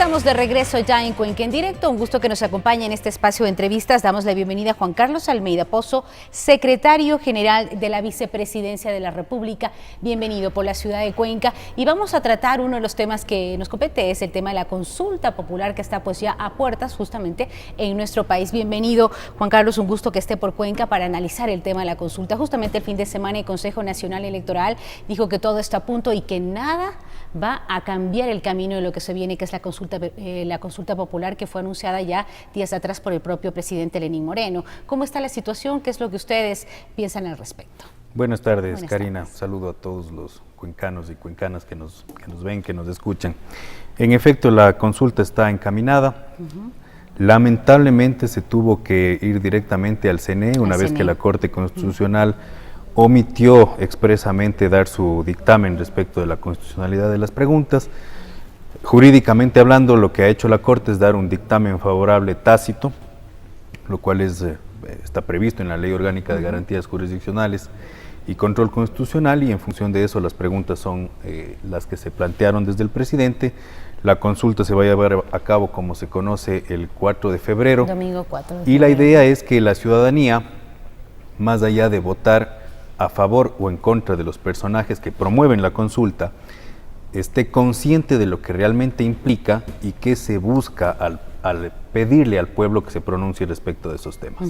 Estamos de regreso ya en Cuenca en Directo. Un gusto que nos acompañe en este espacio de entrevistas. Damos la bienvenida a Juan Carlos Almeida Pozo, secretario general de la Vicepresidencia de la República. Bienvenido por la ciudad de Cuenca. Y vamos a tratar uno de los temas que nos compete, es el tema de la consulta popular que está pues ya a puertas justamente en nuestro país. Bienvenido, Juan Carlos, un gusto que esté por Cuenca para analizar el tema de la consulta. Justamente el fin de semana el Consejo Nacional Electoral dijo que todo está a punto y que nada va a cambiar el camino de lo que se viene, que es la consulta popular que fue anunciada ya días atrás por el propio presidente Lenín Moreno. ¿Cómo está la situación? ¿Qué es lo que ustedes piensan al respecto? Buenas tardes, Karina. Saludo a todos los cuencanos y cuencanas que nos ven, que nos escuchan. En efecto, la consulta está encaminada. Lamentablemente se tuvo que ir directamente al CNE una vez que la Corte Constitucional omitió expresamente dar su dictamen respecto de la constitucionalidad de las preguntas. Jurídicamente hablando, lo que ha hecho la Corte es dar un dictamen favorable tácito, lo cual está previsto en la Ley Orgánica de Garantías Jurisdiccionales y Control Constitucional, y en función de eso las preguntas son las que se plantearon desde el presidente. La consulta se va a llevar a cabo, como se conoce, el 4 de febrero. Domingo 4 de febrero. Y la idea es que la ciudadanía, más allá de votar a favor o en contra de los personajes que promueven la consulta, esté consciente de lo que realmente implica y qué se busca al pedirle al pueblo que se pronuncie respecto de esos temas.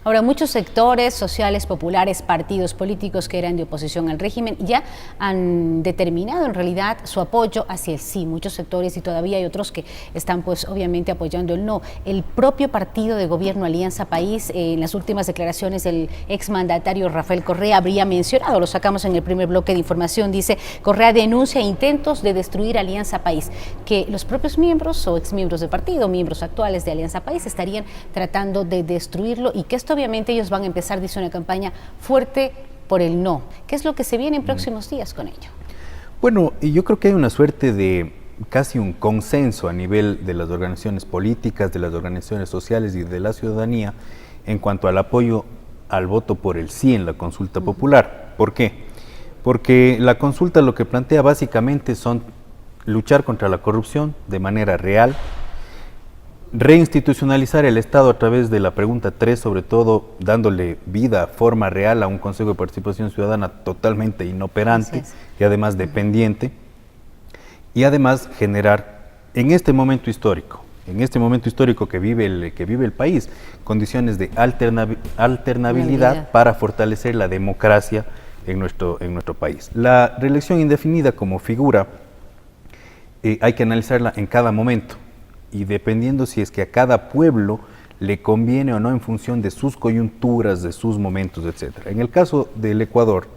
Ahora, muchos sectores sociales, populares, partidos políticos que eran de oposición al régimen ya han determinado en realidad su apoyo hacia el sí. Muchos sectores, y todavía hay otros que están pues obviamente apoyando el no. El propio partido de gobierno Alianza País, en las últimas declaraciones del exmandatario Rafael Correa habría mencionado, lo sacamos en el primer bloque de información, dice: Correa denuncia intentos de destruir Alianza País, que los propios miembros o exmiembros del partido, miembros actuales de Alianza País, estarían tratando de destruirlo, y que esto obviamente ellos van a empezar, dice, una campaña fuerte por el no. ¿Qué es lo que se viene en próximos días con ello? Bueno, y yo creo que hay una suerte de casi un consenso a nivel de las organizaciones políticas, de las organizaciones sociales y de la ciudadanía en cuanto al apoyo al voto por el sí en la consulta popular. ¿Por qué? Porque la consulta lo que plantea básicamente son luchar contra la corrupción de manera real, reinstitucionalizar el Estado a través de la pregunta 3, sobre todo dándole vida, forma real a un Consejo de Participación Ciudadana totalmente inoperante y además dependiente, y además generar en este momento histórico que vive el país, condiciones de alternabilidad para fortalecer la democracia en nuestro país. La reelección indefinida como figura hay que analizarla en cada momento, y dependiendo si es que a cada pueblo le conviene o no en función de sus coyunturas, de sus momentos, etc. En el caso del Ecuador,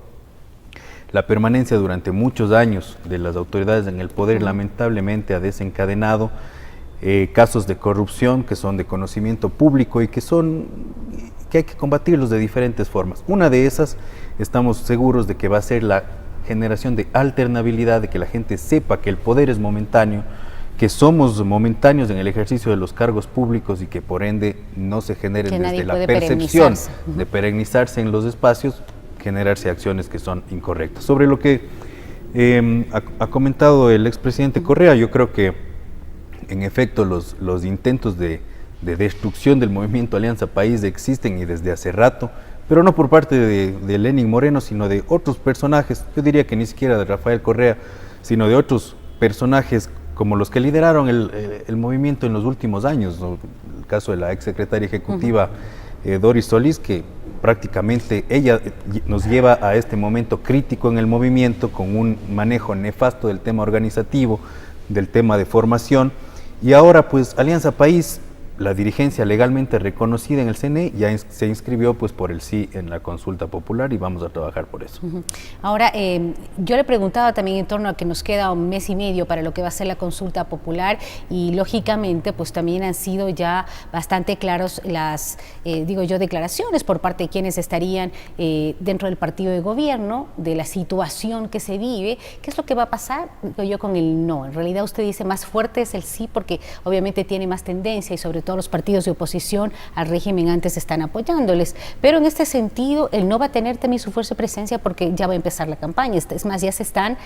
la permanencia durante muchos años de las autoridades en el poder lamentablemente ha desencadenado casos de corrupción que son de conocimiento público y que hay que combatirlos de diferentes formas. Una de esas, estamos seguros de que va a ser la generación de alternabilidad, de que la gente sepa que el poder es momentáneo, que somos momentáneos en el ejercicio de los cargos públicos y que por ende no se generen desde la percepción de perennizarse en los espacios, generarse acciones que son incorrectas. Sobre lo que ha comentado el expresidente Correa, yo creo que en efecto los intentos de destrucción del movimiento Alianza País existen y desde hace rato, pero no por parte de Lenín Moreno, sino de otros personajes, yo diría que ni siquiera de Rafael Correa, sino de otros personajes como los que lideraron el movimiento en los últimos años, ¿no? El caso de la exsecretaria ejecutiva Doris Solís, que prácticamente ella nos lleva a este momento crítico en el movimiento, con un manejo nefasto del tema organizativo, del tema de formación, y ahora pues Alianza País, la dirigencia legalmente reconocida en el CNE, ya se inscribió pues por el sí en la consulta popular y vamos a trabajar por eso. Ahora, yo le preguntaba también en torno a que nos queda un mes y medio para lo que va a ser la consulta popular, y lógicamente pues también han sido ya bastante claros las, declaraciones por parte de quienes estarían dentro del partido de gobierno, de la situación que se vive. ¿Qué es lo que va a pasar con el no? En realidad usted dice más fuerte es el sí porque obviamente tiene más tendencia y sobre todo todos los partidos de oposición al régimen antes están apoyándoles. Pero en este sentido, él no va a tener también su fuerza y presencia porque ya va a empezar la campaña. Es más, ya se están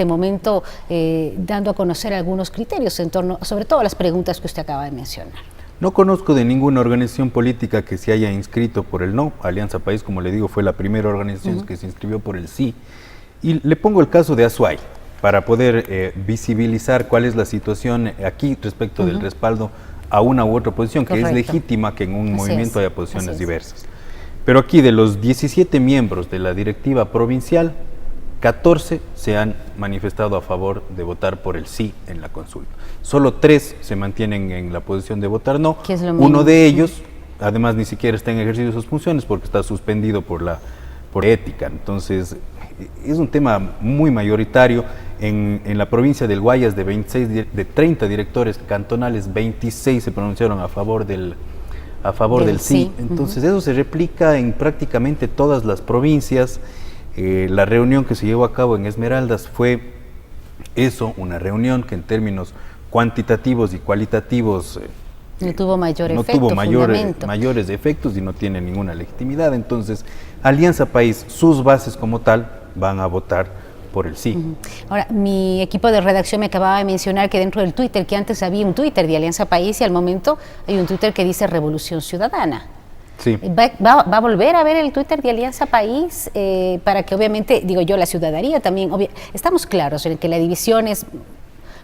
momento dando a conocer algunos criterios en torno, sobre todo a las preguntas que usted acaba de mencionar. No conozco de ninguna organización política que se haya inscrito por el no. Alianza País, como le digo, fue la primera organización que se inscribió por el sí. Y le pongo el caso de Azuay, para poder visibilizar cuál es la situación aquí respecto del respaldo a una u otra posición, que es legítima que en un movimiento haya posiciones diversas. Pero aquí, de los 17 miembros de la directiva provincial, 14 se han manifestado a favor de votar por el sí en la consulta. Solo 3 se mantienen en la posición de votar no. Uno de ellos, además, ni siquiera está en ejercicio de sus funciones porque está suspendido por ética. Entonces, es un tema muy mayoritario. En la provincia del Guayas, de 30 directores cantonales, 26 se pronunciaron a favor del sí. Entonces, eso se replica en prácticamente todas las provincias. La reunión que se llevó a cabo en Esmeraldas fue eso, una reunión que en términos cuantitativos y cualitativos no tuvo mayores efectos y no tiene ninguna legitimidad. Entonces, Alianza País, sus bases como tal, van a votar por el sí. Ahora, mi equipo de redacción me acababa de mencionar que dentro del Twitter, que antes había un Twitter de Alianza País y al momento hay un Twitter que dice Revolución Ciudadana. Sí. ¿Va a volver a ver el Twitter de Alianza País para que obviamente, digo yo, la ciudadanía también, estamos claros en que la división es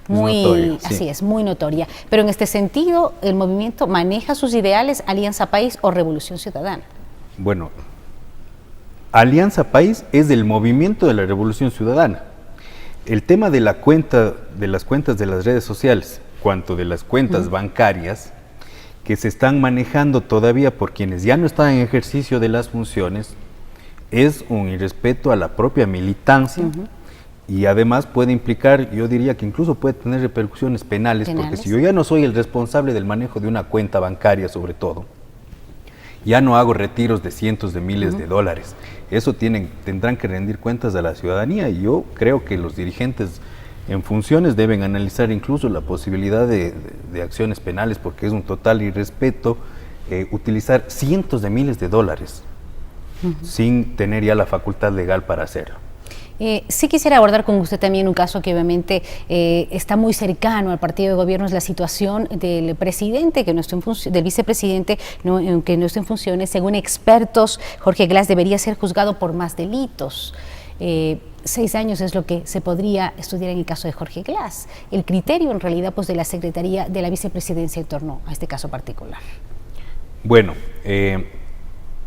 muy notoria, así es, muy notoria, pero en este sentido, ¿el movimiento maneja sus ideales, Alianza País o Revolución Ciudadana? Bueno, Alianza País es del movimiento de la Revolución Ciudadana. El tema de las cuentas de las redes sociales, cuanto de las cuentas bancarias, que se están manejando todavía por quienes ya no están en ejercicio de las funciones, es un irrespeto a la propia militancia y además puede implicar, yo diría que incluso puede tener repercusiones penales, porque si yo ya no soy el responsable del manejo de una cuenta bancaria sobre todo, ya no hago retiros de cientos de miles de dólares, eso tendrán que rendir cuentas a la ciudadanía y yo creo que los dirigentes en funciones deben analizar incluso la posibilidad de acciones penales, porque es un total irrespeto utilizar cientos de miles de dólares sin tener ya la facultad legal para hacerlo. Sí quisiera abordar con usted también un caso que obviamente está muy cercano al partido de gobierno, es la situación del presidente, del vicepresidente que no está en funciones. Según expertos, Jorge Glass debería ser juzgado por más delitos. 6 años es lo que se podría estudiar en el caso de Jorge Glass. El criterio en realidad pues de la Secretaría de la Vicepresidencia en torno a este caso particular. Bueno,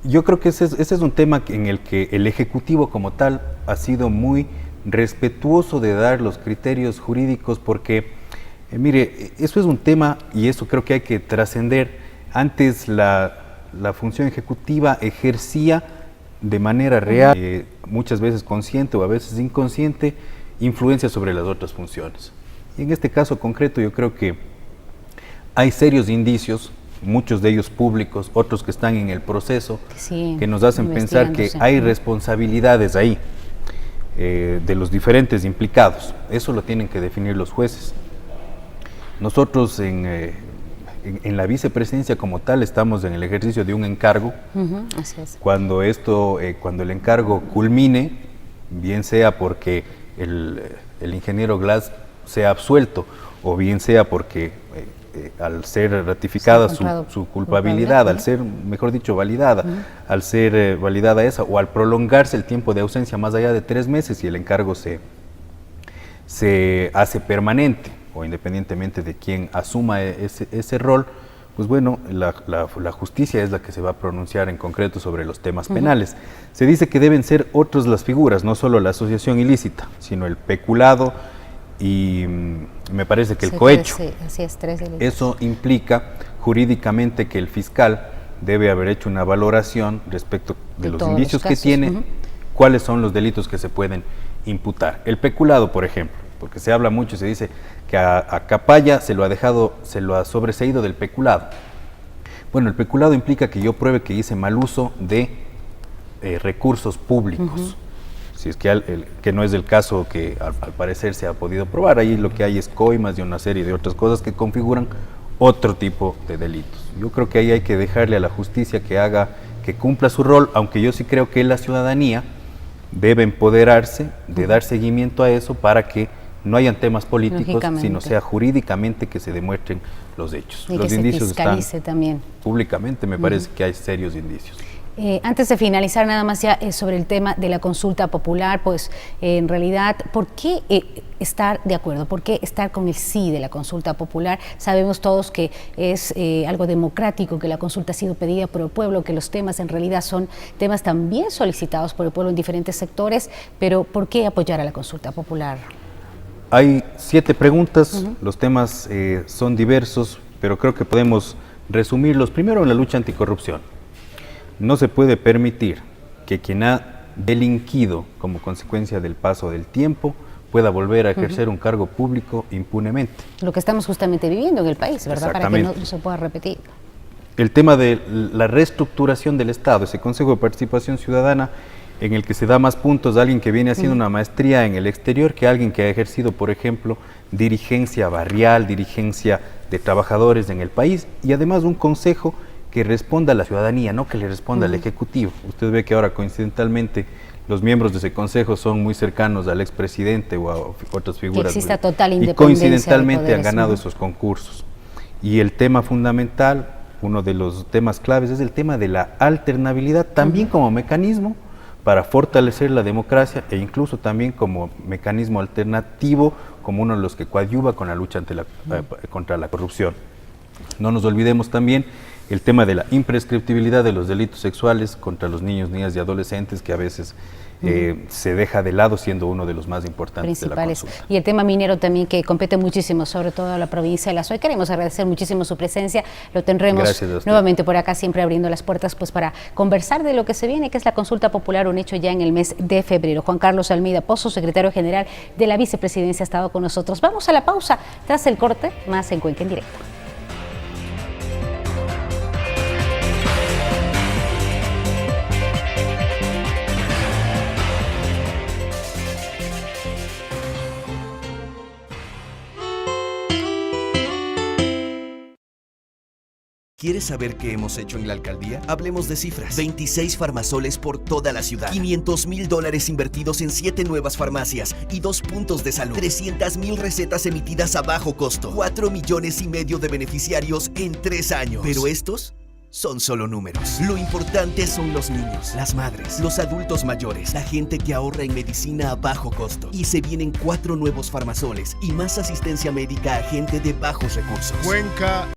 yo creo que ese es un tema en el que el Ejecutivo como tal ha sido muy respetuoso de dar los criterios jurídicos porque, mire, eso es un tema y eso creo que hay que trascender. Antes la función ejecutiva ejercía de manera real, muchas veces consciente o a veces inconsciente, influencia sobre las otras funciones. Y en este caso concreto yo creo que hay serios indicios, muchos de ellos públicos, otros que están en el proceso, que nos hacen pensar que hay responsabilidades ahí de los diferentes implicados. Eso lo tienen que definir los jueces. Nosotros en la vicepresidencia como tal estamos en el ejercicio de un encargo. Así es. Cuando el encargo culmine, bien sea porque el ingeniero Glass sea absuelto o bien sea porque al ser ratificada su culpabilidad, al ser, mejor dicho, validada, al ser validada esa o al prolongarse el tiempo de ausencia más allá de 3 meses y el encargo se hace permanente, o independientemente de quién asuma ese rol, pues bueno, la justicia es la que se va a pronunciar en concreto sobre los temas penales. Se dice que deben ser otras las figuras, no solo la asociación ilícita, sino el peculado y me parece que el cohecho. Sí, así es, 3 delitos. Eso implica jurídicamente que el fiscal debe haber hecho una valoración respecto de los indicios que tiene, cuáles son los delitos que se pueden imputar. El peculado, por ejemplo, porque se habla mucho, se dice que a Capaya se lo ha sobreseído del peculado. Bueno, el peculado implica que yo pruebe que hice mal uso de recursos públicos. Si es que no es el caso que al parecer se ha podido probar, ahí lo que hay es coimas y una serie de otras cosas que configuran otro tipo de delitos. Yo creo que ahí hay que dejarle a la justicia que cumpla su rol, aunque yo sí creo que la ciudadanía debe empoderarse de dar seguimiento a eso para que no hayan temas políticos, sino sea jurídicamente que se demuestren los hechos. Y los que indicios se fiscalice están también. Públicamente, me parece que hay serios indicios. Antes de finalizar, nada más ya sobre el tema de la consulta popular, pues en realidad, ¿por qué estar de acuerdo? ¿Por qué estar con el sí de la consulta popular? Sabemos todos que es algo democrático, que la consulta ha sido pedida por el pueblo, que los temas en realidad son temas también solicitados por el pueblo en diferentes sectores, pero ¿por qué apoyar a la consulta popular? Hay 7 preguntas, los temas son diversos, pero creo que podemos resumirlos. Primero, en la lucha anticorrupción. No se puede permitir que quien ha delinquido como consecuencia del paso del tiempo pueda volver a ejercer un cargo público impunemente. Lo que estamos justamente viviendo en el país, ¿verdad? Para que no se pueda repetir. El tema de la reestructuración del Estado, ese Consejo de Participación Ciudadana, en el que se da más puntos a alguien que viene haciendo una maestría en el exterior que a alguien que ha ejercido, por ejemplo, dirigencia barrial, dirigencia de trabajadores en el país, y además un consejo que responda a la ciudadanía, no que le responda al Ejecutivo. Usted ve que ahora coincidentalmente los miembros de ese consejo son muy cercanos al expresidente o a otras figuras. Que exista total independencia. Y coincidentalmente han ganado esos concursos. Y el tema fundamental, uno de los temas claves, es el tema de la alternabilidad, también como mecanismo para fortalecer la democracia e incluso también como mecanismo alternativo, como uno de los que coadyuva con la lucha contra la corrupción. No nos olvidemos también el tema de la imprescriptibilidad de los delitos sexuales contra los niños, niñas y adolescentes, que a veces se deja de lado siendo uno de los más importantes de la consulta. Y el tema minero también, que compete muchísimo, sobre todo a la provincia de La Suay. Queremos agradecer muchísimo su presencia, lo tendremos nuevamente por acá, siempre abriendo las puertas pues para conversar de lo que se viene, que es la consulta popular, un hecho ya en el mes de febrero. Juan Carlos Almeida Pozo, secretario general de la vicepresidencia, ha estado con nosotros. Vamos a la pausa, tras el corte, más en Cuenca en Directo. ¿Quieres saber qué hemos hecho en la alcaldía? Hablemos de cifras. 26 farmasoles por toda la ciudad. $500,000 invertidos en 7 nuevas farmacias y 2 puntos de salud. 300,000 recetas emitidas a bajo costo. 4,5 millones de beneficiarios en 3 años. Pero estos son solo números. Lo importante son los niños, las madres, los adultos mayores, la gente que ahorra en medicina a bajo costo. Y se vienen 4 nuevos farmasoles y más asistencia médica a gente de bajos recursos. Cuenca